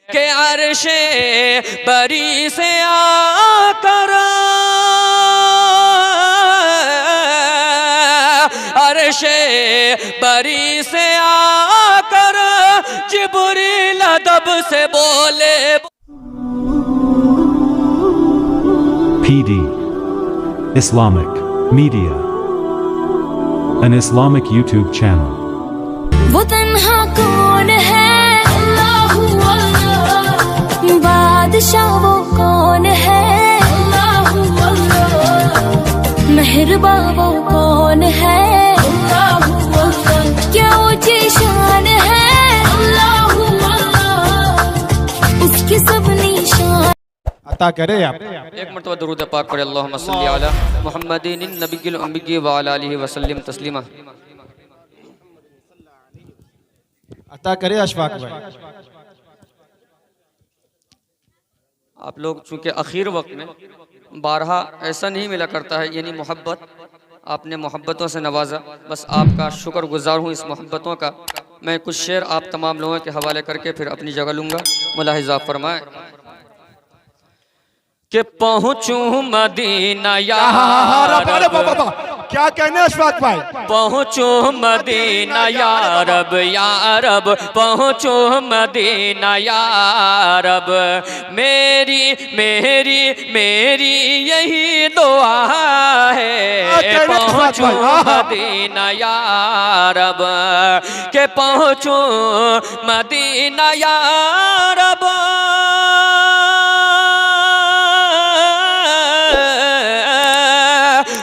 کہ عرش بری سے آ کر عرش بری سے آ کر جبریل ادب سے بولے PD Islamic Media, an Islamic YouTube channel. وہ تنہا کون ہے اللہ اللہ، بادشاہ وہ کون ہے اللہ اللہ، مہرباں وہ کون ہے اللہ اللہ، کیا اونچی شان ہے اللہ اللہ، اس کی سب نشان عطا کرے آپ۔ ایک مرتبہ درود پاک پڑھے اللہم صلی علی محمد النبی الأمی وعلی آلہ وسلم تسلیما۔ عطا کرے اشفاق بھائی۔ آپ لوگ چونکہ اخیر وقت میں بارہا ایسا نہیں ملا کرتا ہے، یعنی محبت آپ نے محبتوں سے نوازا، بس آپ کا شکر گزار ہوں اس محبتوں کا۔ میں کچھ شعر آپ تمام لوگوں کے حوالے کر کے پھر اپنی جگہ لوں گا، ملاحظہ فرمائیں کہ پہنچوں مدینہ یا رب، کیا کہنے اشفاق بھائی؟ پہنچوں مدینہ یا رب، پہنچوں مدینہ یا رب، میری میری میری یہی دعا ہے، پہنچوں مدینہ یا رب، کہ پہنچوں مدینہ یا رب،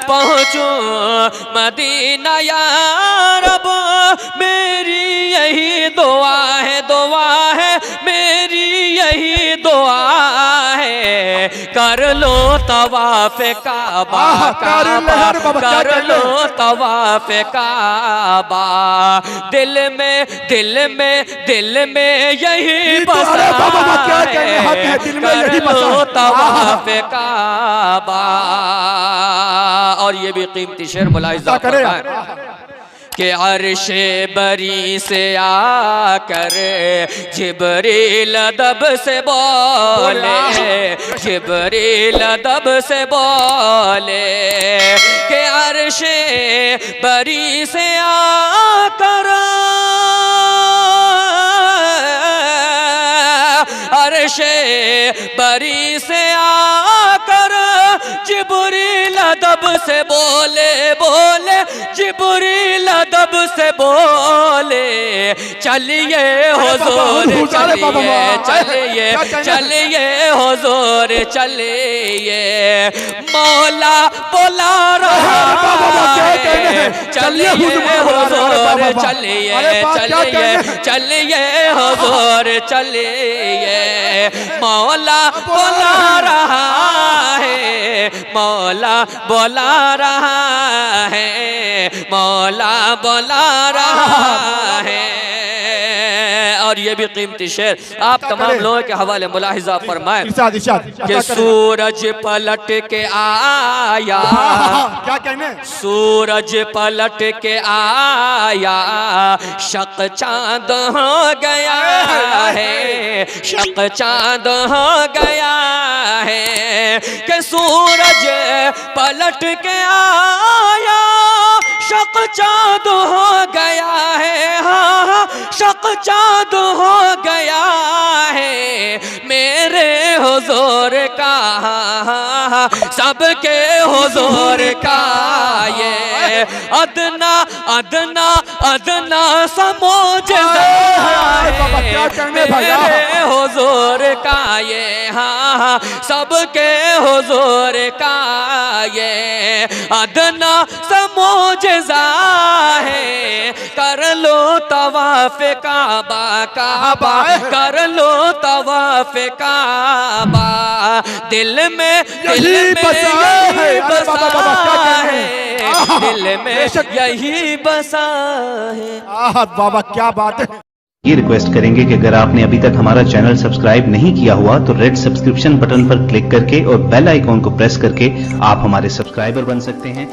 پہنچوں مدینہ یا رب، میری یہی دعا ہے، دعا ہے میری یہی دعا ہے، کر لو طواف کعبہ کعبہ، کر لو طواف کعبہ، دل میں دل میں دل میں یہی بسا ہے، کر لو طواف کعبہ۔ اور یہ بھی قیمتی شعر ملاحظہ فرمائیں کہ عرش بری سے آ کر جبریل ادب سے بولے، جبریل ادب سے بولے، کہ عرش بری سے آ کر عرش بری سے آ کر جبریل ادب سے بولے، بولے جبریل ادب سے بولے، چلیے حضور چلیے، چلیے چلیے حضور چلیے، مولا بلا رہا ہے، چلیے حضور چلیے، چلیے چلیے حضور چلیے، مولا بلا رہا ہے، مولا بلا رہا ہے، مولا بلا رہا ہے۔ اور یہ بھی قیمتی شعر آپ تمام لوگوں کے حوالے ملاحظہ فرمائیں کہ سورج پلٹ کے آیا، کیا کہنے؟ سورج پلٹ کے آیا، شق چاند ہو گیا ہے، شق چاند ہو گیا ہے، کہ سورج پلٹ کے آیا، شق چاند ہو گیا ہے، ہاں شق چاند ہو گیا ہے، میرے حضور کا سب کے حضور کا یہ ادنا ادنا ادنا سا معجزہ ہے، میرے حضور کا یہ ہاں سب کے حضور کا یہ ادنا سا معجزہ ہے، کر لو طواف کعبہ کعبہ، کر لو طواف کعبہ، دل میں یہی بسا ہے، دل میں یہی بسا ہے۔ بابا کیا بات ہے۔ یہ ریکویسٹ کریں گے کہ اگر آپ نے ابھی تک ہمارا چینل سبسکرائب نہیں کیا ہوا تو ریڈ سبسکرپشن بٹن پر کلک کر کے اور بیل آئیکن کو پریس کر کے آپ ہمارے سبسکرائبر بن سکتے ہیں۔